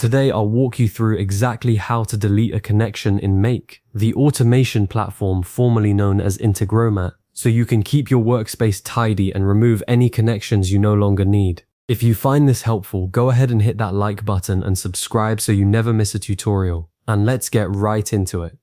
Today, I'll walk you through exactly how to delete a connection in Make, the automation platform formerly known as Integromat, so you can keep your workspace tidy and remove any connections you no longer need. If you find this helpful, go ahead and hit that like button and subscribe so you never miss a tutorial. And let's get right into it.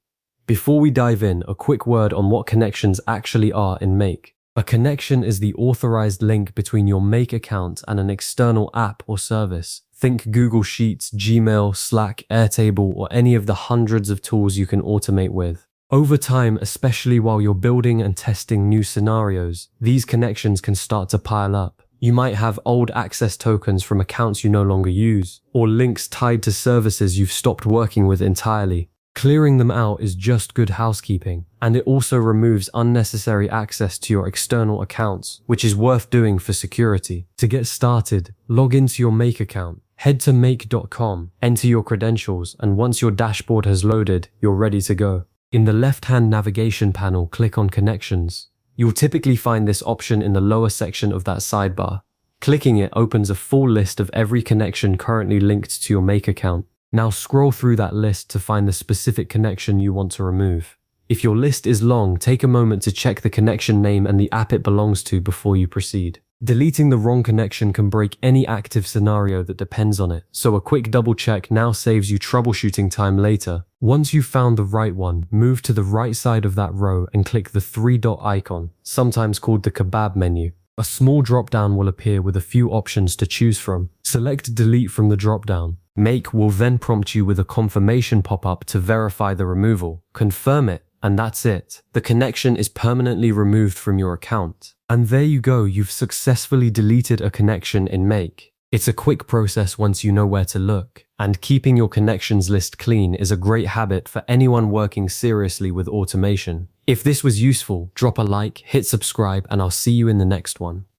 Before we dive in, a quick word on what connections actually are in Make. A connection is the authorized link between your Make account and an external app or service. Think Google Sheets, Gmail, Slack, Airtable, or any of the hundreds of tools you can automate with. Over time, especially while you're building and testing new scenarios, these connections can start to pile up. You might have old access tokens from accounts you no longer use, or links tied to services you've stopped working with entirely. Clearing them out is just good housekeeping, and it also removes unnecessary access to your external accounts, which is worth doing for security. To get started, log into your Make account. Head to make.com, enter your credentials, and once your dashboard has loaded, you're ready to go. In the left-hand navigation panel, click on Connections. You'll typically find this option in the lower section of that sidebar. Clicking it opens a full list of every connection currently linked to your Make account. Now scroll through that list to find the specific connection you want to remove. If your list is long, take a moment to check the connection name and the app it belongs to before you proceed. Deleting the wrong connection can break any active scenario that depends on it, so a quick double check now saves you troubleshooting time later. Once you've found the right one, move to the right side of that row and click the three-dot icon, sometimes called the kebab menu. A small drop-down will appear with a few options to choose from. Select Delete from the drop-down. Make will then prompt you with a confirmation pop-up to verify the removal. Confirm it, and that's it. The connection is permanently removed from your account. And there you go, you've successfully deleted a connection in Make. It's a quick process once you know where to look, and keeping your connections list clean is a great habit for anyone working seriously with automation. If this was useful, drop a like, hit subscribe, and I'll see you in the next one.